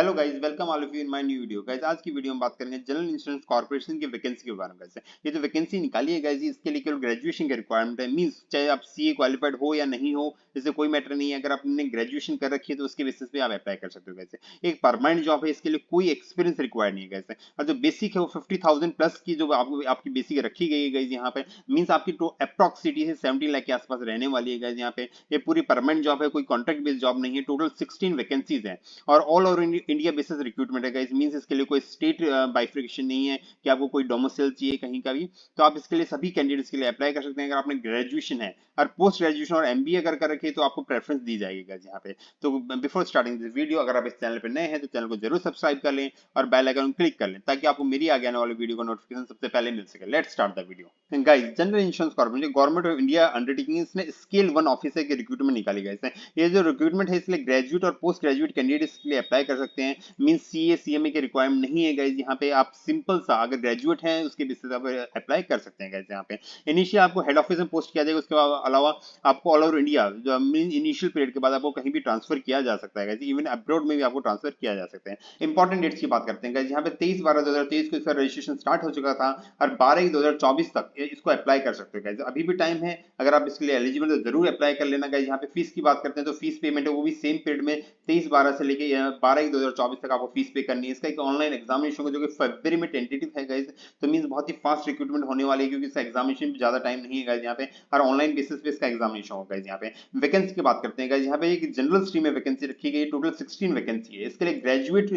Hello guys, welcome all of you in my new video. Guys आज की video में बात करेंगे जनरल इंश्योरेंस कॉर्पोरेशन की वैकेंसी के बारे में। गाइस ये जो वैकेंसी निकाली है गाइस, इसके लिए केवल ग्रेजुएशन की रिक्वायरमेंट है। मींस चाहे आप सीए क्वालिफाइड हो या नहीं हो, इससे कोई मैटर नहीं है। अगर आपने ग्रेजुएशन कर रखी है तो उसके बेसिस पे आप अप्लाई कर सकते हो। गाइस एक परमानेंट जॉब है, इसके लिए कोई एक्सपीरियंस रिक्वायर्ड नहीं है। गाइस और जो बेसिक है वो 50,000 प्लस की जो आपकी बेसिक रखी गई है गाइस यहाँ पे। मींस आपकी तो अप्रॉक्सिमेटली है 17 लाख के आसपास रहने वाली है गाइस यहाँ पे। ये पूरी परमानेंट जॉब है, कोई कॉन्ट्रैक्ट बेस्ड जॉब नहीं है। टोटल 16 वैकेंसीज है और all over India basis recruitment है गाइस। मींस इसके लिए कोई स्टेट बाइफिकेशन नहीं है कि आपको कोई डोमिसाइल चाहिए कहीं का भी। तो आप इसके लिए सभी कैंडिडेट्स के लिए अप्लाई कर सकते हैं अगर आपने ग्रेजुएशन है और पोस्ट ग्रेजुएशन और एमबीए अगर कर रखी है तो आपको प्रेफरेंस दी जाएगी गाइस यहाँ पे। तो बिफोर स्टार्टिंग दिस वीडियो, अगर आप इस चैनल पर नए हैं तो चैनल को जरूर सब्सक्राइब कर लें और बेल आइकन क्लिक कर लें ताकि आपको मेरी आगे आने वाली वीडियो का नोटिफिकेशन सबसे पहले मिल सके। Let's start the video. Guys general insurance corporation government of India undertaking इसने स्केल 1 ऑफिसर की रिक्रूटमेंट निकाली गई है। ये जो रिक्रूटमेंट है इसलिए ग्रेजुएट और पोस्ट ग्रेजुएट कैंडिडेट इसके लिए अप्लाई कर सकते हैं। मींस सीए सीएमए के रिक्वायरमेंट नहीं है गाइस यहाँ पे। आप सिंपल सा अगर ग्रेजुएट हैं उसके बेसिस पे आप अप्लाई कर सकते हैं गाइस यहाँ पे। इनिशियल आपको हेड ऑफिस में पोस्ट किया जाएगा, उसके अलावा आपको all over India initial period के बाद आपको कहीं भी ट्रांसफर किया जा सकता है गाइस। इवन अब्रॉड में भी आपको ट्रांसफर किया जा सकता है। इंपॉर्टेंट डेट्स की बात करते हैं गाइस यहाँ पे 23/12/2023 को इसका रजिस्ट्रेशन स्टार्ट हो चुका था और 12/1/2024 तक इसको अप्लाई कर सकते हो गाइस। अभी भी टाइम है, अगर आप इसके लिए एलिजिबल तो जरूर अप्लाई कर लेना गाइस। यहाँ पे फीस की बात करते हैं तो फीस पेमेंट है वो भी सेम पीरियड में 23/12 से लेके 12/1/2024 तक आपको फीस पे करनी है। इसका एक ऑनलाइन एग्जामिनेशन होगा जो कि फरवरी में टेंटेटिव है गाइस। तो मींस बहुत ही फास्ट रिक्रूटमेंट होने वाली है क्योंकि इसका एग्जामिनेशन ज्यादा टाइम नहीं है गाइस यहाँ पे और ऑनलाइन बेसिस पे इसका एग्जामिनेशन होगा गाइस यहाँ पे। वैकेंसी की बात करते हैं गाइस यहाँ पे एक जनरल स्ट्रीम में वैकेंसी रखी गई, टोटल 16 वैकेंसी है। इसके लिए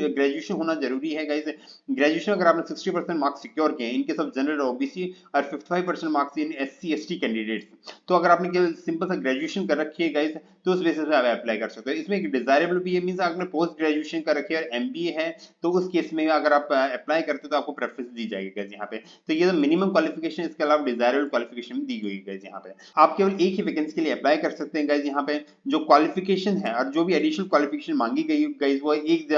ग्रेजुएशन होना जरूरी है गाइस। ग्रेजुएशन अगर आपने 60% मार्क्स सिक्योर किए इनके सब जनरल ओबीसी और 55% marks in SC ST candidates. तो अगर आपने केवल सिंपल सा ग्रेजुएशन कर रखी है गाइस तो उस बेसिस पे आप अप्लाई कर सकते हो। इसमें एक डिजायरेबल भी है, मींस आपने पोस्ट ग्रेजुएशन कर रखी है और एमबीए है तो उस केस में अगर आप अप्लाई करते हो तो आपको प्रेफरेंस दी जाएगी गाइस यहाँ पे। तो ये तो मिनिमम क्वालिफिकेशन, इसके अलावा डिजायरेबल क्वालिफिकेशन भी दी गई गाइस यहाँ पे। आप केवल एक ही वैकेंसी के लिए अप्लाई कर सकते हैं गाइस यहाँ पे। जो क्वालिफिकेशन है और जो भी एडिशनल क्वालिफिकेशन मांगी गई गाइस वो 1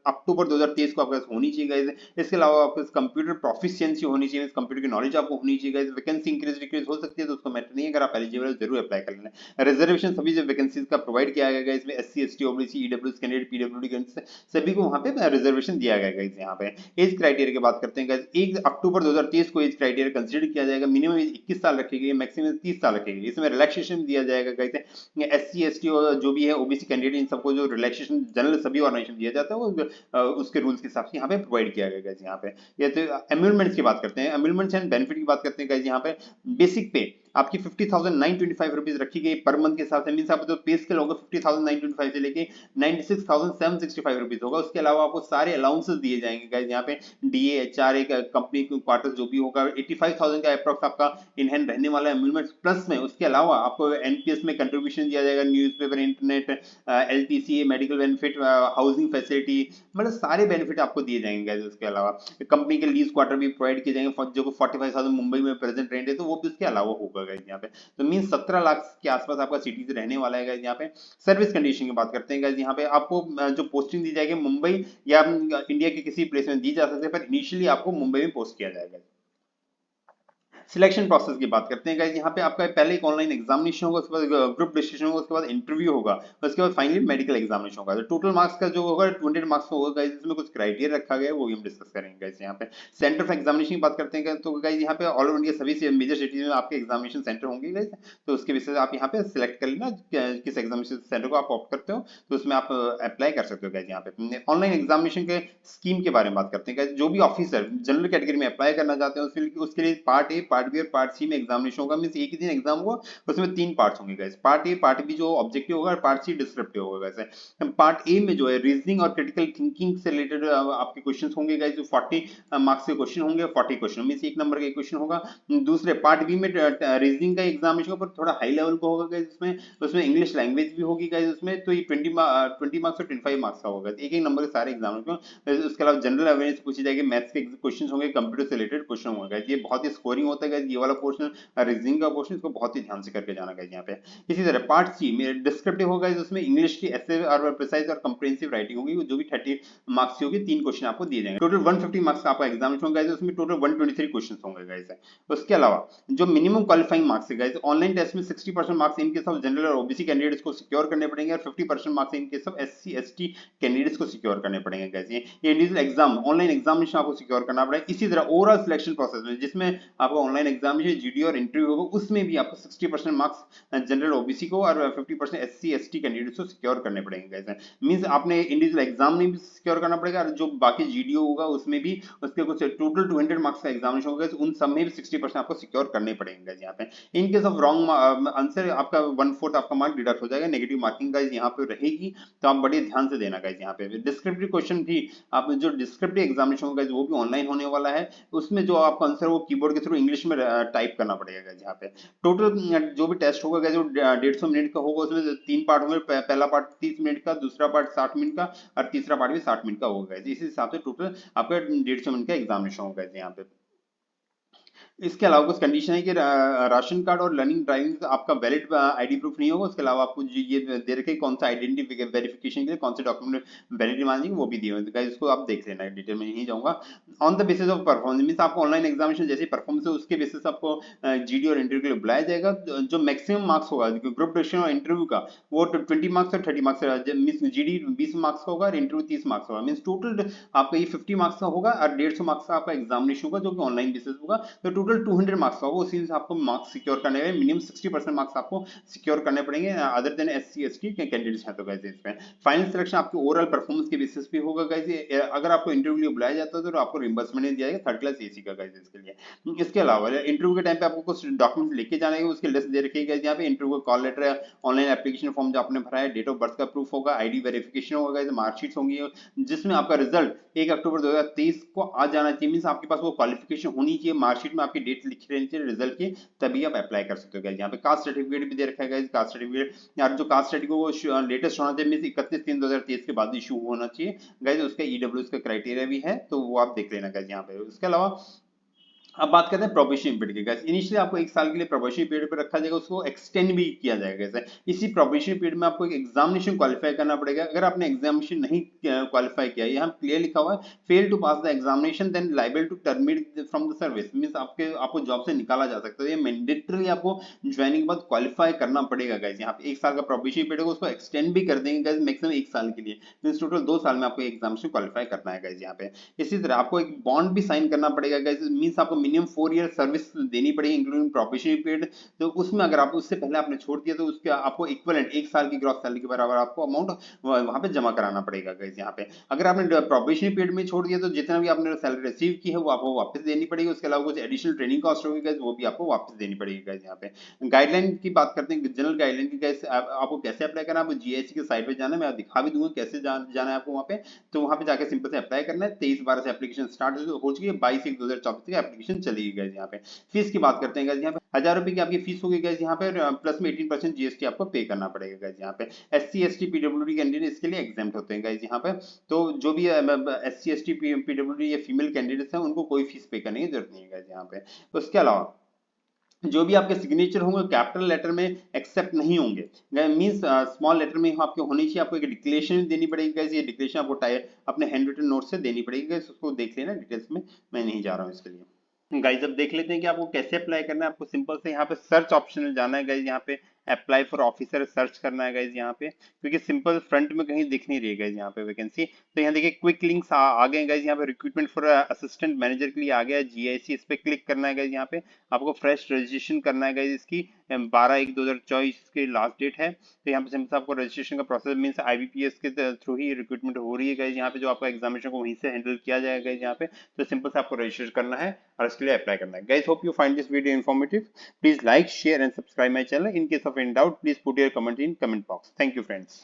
अक्टूबर 2023 को आपके पास होनी चाहिए गाइस। इसके अलावा आपको कंप्यूटर प्रोफिशिएंसी होनी चाहिए, कंप्यूटर की नॉलेज आपको होनी चाहिए गाइस। वैकेंसी इंक्रीज डिक्रीज हो सकती है तो उसको मैटर नहीं है, अगर आप एलिजिबल जरूर अप्लाई कर लेना। रिजर्वेशन सभी जो वैकेंसीज का प्रोवाइड किया गया है इसमें SC ST OBC EWS candidate PWD candidate सभी को वहां पे रिजर्वेशन दिया गया है यहाँ पे। एज क्राइटेरिया की बात करते हैं गाइस, 1 अक्टूबर 2023 को एज क्राइटेरिया कंसीडर किया जाएगा। मिनिमम एज 21 साल रखी गई है, मैक्सिमम 30 साल रखी गई। इसमें रिलैक्सेशन दिया जाएगा गाइस। एससी एसटी जो भी है ओबीसी कैंडिडेट इन सबको जो रिलैक्सेशन जनरल सभी ऑर्गेनाइजेशन दिया जाता है वो उसके रूल्स के हिसाब से यहाँ पे प्रोवाइड किया गया है यहाँ पे। ये तो एम्यूलमेंट्स की बात करते हैं, एम्यूलमेंट्स एंड बेनिफिट की बात करते हैं गाइस यहाँ पे। बेसिक पे आपकी 50,925 रुपीज रखी गई पर मंथ के हिसाब से। मींस आपको तो पे स्केल होगा 50,925 से लेके 96,765 रुपीज होगा। उसके अलावा आपको सारे अलाउंसेस दिए जाएंगे गाइस यहाँ पे। डीए एचआरए कंपनी क्वार्टर्स जो भी होगा 85,000 का अप्रॉक्स आपका इन हैंड रहने वाला है एम्यूलमेंट्स प्लस में। उसके अलावा आपको एनपीएस में कंट्रीब्यूशन दिया जाएगा, newspaper internet LTC medical benefit housing facility, मतलब सारे बेनिफिट आपको दिए जाएंगे गाइस। उसके अलावा कंपनी के लीज क्वार्टर भी प्रोवाइड किए जाएंगे जो को 45,000 मुंबई में प्रेजेंट रेंट है तो वो भी उसके अलावा होगा गाइस यहाँ पे। तो मीन 17 लाख के आसपास आपका सिटीज रहने वाला है गाइस यहाँ पे। सर्विस कंडीशन की बात करते हैं गाइस यहाँ पे। आपको जो पोस्टिंग दी जाएगी मुंबई या इंडिया के किसी प्लेस में दी जा सकती है, पर इनिशियली आपको मुंबई में पोस्ट किया जाएगा। सिलेक्शन प्रोसेस की बात करते हैं गाइस यहाँ पे। आपका पहले एक ऑनलाइन एग्जामिनेशन होगा, उसके बाद ग्रुप डिस्कशन होगा, उसके बाद इंटरव्यू होगा, उसके बाद फाइनली मेडिकल एग्जामिनेशन होगा। तो टोटल मार्क्स का जो होगा 20 मार्क्स होगा गाइस। इसमें कुछ क्राइटेरिया रखा गया है वो भी हम डिस्कस करेंगे गाइस यहाँ पे। सेंटर ऑफ एग्जामिनेशन की बात करते हैं तो गाइस यहाँ पे ऑल ओवर इंडिया सभी मेजर सिटीज में आपके एग्जामिनेशन सेंटर होंगे गाइस। तो उसके बेसिस आप यहाँ पे सिलेक्ट कर लेना किस एग्जामिनेशन सेंटर को आप ऑप्ट करते हो, तो उसमें आप अप्लाई कर सकते हो गाइस यहाँ पे। ऑनलाइन एग्जामिनेशन के स्कीम के बारे में बात करते हैं गाइस। जो भी ऑफिसर जनरल कैटेगरी में अप्लाई करना चाहते हैं उसके लिए पार्ट ए पार्ट बी और पार्ट सी में एग्जामिनेशन होगा। मींस एक ही दिन एग्जाम होगा, उसमें 3 पार्ट्स होंगे guys. Part A part B जो ऑब्जेक्टिव होगा और पार्ट सी डिस्क्रिप्टिव होगा गाइस। पार्ट ए में जो है रीजनिंग और क्रिटिकल थिंकिंग से रिलेटेड आपके क्वेश्चंस होंगे गाइस। जो 40 मार्क्स के क्वेश्चन होंगे, 40 क्वेश्चन मींस 1 नंबर का क्वेश्चन होगा। दूसरे पार्ट बी में रीजनिंग का एग्जामिनेशन होगा पर थोड़ा हाई लेवल का होगा गाइस। उसमें इंग्लिश लैंग्वेज भी होगी गाइस उसमें। तो ये 20 मार्क्स और 25 मार्क्स का होगा, एक एक नंबर के सारे एग्जाम में। उसके अलावा जनरल अवेयरनेस पूछी जाएगी, मैथ्स के क्वेश्चंस होंगे, कंप्यूटर से रिलेटेड क्वेश्चन होंगे गाइस। ये बहुत ही स्कोरिंग होता है गाइस, ये वाला पोर्शन रीजनिंग का पोर्शन, इसको बहुत ही ध्यान से करके जाना गाइस यहाँ पे। इसी तरह पार्ट सी में डिस्क्रिप्टिव होगा, उसमें इंग्लिश की ऐसे और प्रिसाइज और कंप्रिहेंसिव राइटिंग होगी, जो भी 30 मार्क्स की होगी। 3 क्वेश्चन आपको दिए जाएंगे। टोटल 150 मार्क्स का आपका एग्जामिनेशन होगा गाइस, उसमें टोटल 123 क्वेश्चन होंगे गाइस। उसके अलावा जो मिनिमम क्वालिफाइंग मार्क्स है गाइस, ऑनलाइन टेस्ट में 60% marks in case of general और ओबीसी कैंडिडेट्स को सिक्योर करने पड़ेंगे, और 50% marks in case of SC ST candidates को सिक्योर करने पड़ेंगे गाइस। ये इंडिविजुअल एग्जाम ऑनलाइन एग्जामिनेशन आपको सिक्योर करना पड़ेगा। इसी तरह ओवरऑल सिलेक्शन प्रोसेस में, जिसमें आपको ऑनलाइन एग्जामिनेशन, जीडी और इंटरव्यू होगा, उसमें भी आपको 60% मार्क्स जनरल ओबीसी को और 50% एससी एसटी कैंडिडेट्स को सिक्योर करने पड़ेंगे गाइस। मींस आपने इंडिविजुअल एग्जाम में भी सिक्योर करना पड़ेगा, और जो बाकी जीडीओ होगा उसमें भी उसके कुछ टोटल 200 मार्क्स का एग्जामिनेशन होगा, उन सब में भी 60% आपको सिक्योर करने पड़ेंगे गाइस यहाँ पे। In case of wrong answer आपका 1/4 आपका मार्क डिडक्ट हो जाएगा, नेगेटिव मार्किंग गाइस यहाँ पे रहेगी, तो आप बड़े ध्यान से देना गाइस यहाँ पे। डिस्क्रिप्टिव क्वेश्चन भी आप जो डिस्क्रिप्टिव एग्जामिनेशन होगा वो भी ऑनलाइन होने वाला है, उसमें जो आपका आंसर वो कीबोर्ड के थ्रू इंग्लिश में टाइप करना पड़ेगा गाइस यहाँ पे। टोटल जो भी टेस्ट होगा गाइस वो 150 मिनट का होगा, उसमें 3 पार्ट होंगे, पहला पार्ट 30 मिनट का, दूसरा पार्ट 60 मिनट का, और तीसरा पार्ट भी 60 मिनट का होगा गाइस। इस हिसाब से टोटल आपका 150 मिनट का एग्जामिनेशन होगा गाइस यहाँ पे। इसके अलावा कुछ कंडीशन है कि राशन कार्ड और लर्निंग ड्राइविंग आपका वैलिड आईडी प्रूफ नहीं होगा। उसके अलावा आपको ये दे रखे कौन सा आइडेंटिटी वेरिफिकेशन के लिए कौन से डॉक्यूमेंट वैलिडिटी मांगेंगे, वो भी दिए हुए हैं, इसको आप देख लेना, डिटेल में नहीं जाऊंगा। On the basis of performance, means आपको ऑनलाइन एग्जामिनेशन जैसे परफॉर्मेंस है उसके बेसिस आपको जीडी और इंटरव्यू के लिए बुलाया जाएगा। जो मैक्सिमम मार्क्स होगा ग्रुप डिस्कशन और इंटरव्यू का, वो 20 मार्क्स और 30 मार्क्स, मींस जीडी 20 मार्क्स का होगा और इंटरव्यू 30 मार्क्स होगा। मींस टोटल आपका ये 50 मार्क्स का होगा, और 150 मार्क्स का आपका एग्जामिनेशन होगा जो कि ऑनलाइन बेसिस होगा, तो टोटल 200 मार्क्स का होगा। उसी से आपको मार्क्स सिक्योर करने में मिनिमम 60% मार्क्स आपको सिक्योर करने पड़ेंगे, other than SC ST candidates हैं तो गाइस। इसमें फाइनल सिलेक्शन आपके ओवरऑल परफॉर्मेंस के बेसिस पे होगा गाइस। अगर आपको इंटरव्यू लिए बुलाया जाता है तो आपको रिंबर्समेंट नहीं दिया जाएगा, थर्ड क्लास एसी का गाइस इसके लिए। इसके अलावा इंटरव्यू के टाइम पे आपको कुछ डॉक्यूमेंट्स लेके जाने हैं, उसके लिस्ट दे रखी है गाइस यहाँ पे। इंटरव्यू कॉल लेटर है, ऑनलाइन एप्लीकेशन फॉर्म जो आपने भरा है, डेट ऑफ बर्थ का प्रूफ होगा, आईडी वेरिफिकेशन होगा गाइस, मार्कशीट्स होंगी, जिसमें आपका रिजल्ट 1 अक्टूबर 2023 को आ जाना चाहिए। मींस आपके पास वो क्वालिफिकेशन होनी चाहिए, मार्कशीट में आपकी डेट लिखी रहनी चाहिए रिजल्ट की, तभी आप अप्लाई कर सकते हो गाइस। यहाँ पे कास्ट सर्टिफिकेट भी दे रखा है गाइस। कास्ट सर्टिफिकेट यार, जो कास्ट सर्टिफिकेट वो लेटेस्ट होना चाहिए, मींस 31/3/2023 के बाद इशू होना चाहिए गाइस। उसका ईडब्ल्यूएस का क्राइटेरिया भी है, तो वो आप देख लेना गाइस यहाँ पे। उसके अलावा अब बात करते हैं प्रोबेशनरी पीरियड की गाइस। इनिशियली आपको 1 साल के लिए प्रोबेशनरी पीरियड पर रखा जाएगा, उसको एक्सटेंड भी किया जाएगा गाइस। इसी प्रोबेशनरी पीरियड में आपको एक एग्जामिनेशन क्वालिफाई करना पड़ेगा। अगर आपने एग्जामिनेशन नहीं क्वालिफाई किया, यहाँ क्लियर लिखा हुआ है, fail to pass the examination then liable to terminate from the service, means आपको जॉब से निकाला जा सकता है। ये मैंडेटरी आपको ज्वाइनिंग के बाद क्वालिफाई करना पड़ेगा गाइस। यहाँ पे 1 साल का प्रोबेशनरी पीरियड है, उसको एक्सटेंड भी कर देंगे गाइस, मैक्सिमम 1 साल के लिए, मींस टोटल 2 साल में आपको एग्जामिनेशन क्वालिफाई करना है गाइस यहाँ पे। इसी तरह आपको एक बॉन्ड भी साइन करना पड़ेगा गाइस, मींस आपको मिनिमम 4 ईयर सर्विस देनी पड़ेगी इंक्लूडिंग प्रोबेशनरी पीरियड। तो उसमें अगर आप उससे पहले आपने छोड़ दिया तो उसके आपको इक्विवेलेंट 1 साल की ग्रॉस सैलरी के बराबर आपको अमाउंट वहां पे जमा कराना पड़ेगा गाइस यहाँ पे। अगर आपने प्रोबेशनरी पीरियड में छोड़ दिया तो जितना भी आपने सैलरी रिसीव की है वो आपको वापस देनी पड़ेगी। उसके अलावा कुछ एडिशनल ट्रेनिंग कॉस्ट होगी गाइस, वो भी आपको वापस देनी पड़ेगी गाइस यहाँ पे। गाइडलाइन की बात करते हैं, जनरल गाइडलाइन की गाइस, आपको कैसे अप्लाई करना है, आपको जीआईसी के साइट पे जाना है, मैं दिखा भी दूंगा कैसे जाना है आपको वहां पे। तो वहां पे जाकर सिंपल से अप्लाई करना है। 23/12 से एप्लीकेशन स्टार्ट हो चुकी है, 22/1/2024 तक एप्लीकेशन चलेगी गाइस यहाँ पे। फीस की बात करते हैं गाइस, यहाँ पे 1000 रुपए की आपकी फीस होगी गाइस यहाँ पे, प्लस में 18% जीएसटी आपको पे करना पड़ेगा गाइस यहाँ पे। एससी एसटी पीडब्ल्यूडी कैंडिडेट इसके लिए एग्जाम्प्ट होते हैं गाइस यहाँ पे। तो जो भी एससी एसटी पीडब्ल्यूडी या फीमेल कैंडिडेट्स हैं उनको कोई फीस पे करने की जरूरत नहीं है गाइस यहाँ पे। उसके अलावा जो भी आपके सिग्नेचर होंगे कैपिटल लेटर में एक्सेप्ट नहीं होंगे, मींस स्मॉल लेटर में आपके होनी चाहिए। आपको एक डिक्लेरेशन देनी पड़ेगी गाइस, ये डिक्लेरेशन आपको अपने हैंड रिटन नोट से देनी पड़ेगी गाइस, उसको देख लेना डिटेल्स में, मैं नहीं जा रहा हूँ इसके लिए गाइस। अब देख लेते हैं कि आपको कैसे अप्लाई करना है। आपको सिंपल से यहाँ पे सर्च ऑप्शन में जाना है गाइस, यहाँ पे अप्लाई फॉर ऑफिसर सर्च करना है गाइस यहाँ पे, क्योंकि सिंपल फ्रंट में कहीं दिख नहीं रही है गाइस यहाँ पे वैकेंसी। तो यहाँ देखिए क्विक लिंक्स आ गए गाइस यहाँ पे, रिक्रूटमेंट फॉर असिस्टेंट मैनेजर के लिए आ गया जीआईसी, इस पे क्लिक करना है गाइस यहाँ पे। आपको फ्रेश रजिस्ट्रेशन करना है गाइस, इसकी 12/1/2024 की लास्ट डेट है। तो यहाँ पे सिंपल आपको रजिस्ट्रेशन का प्रोसेस मींस आईबीपीएस के थ्रू ही रिक्रूटमेंट हो रही है गाइस यहाँ पे, जो आपका एग्जामिनेशन को वहीं से हैंडल किया जाएगा गाइस यहाँ पे। तो सिंपल से आपको रजिस्टर करना है और इसके लिए अप्लाई करना है guys. Hope you find this video informative. Please like, share and subscribe my channel. In case of any doubt, please put your comment in comment box. Thank you friends.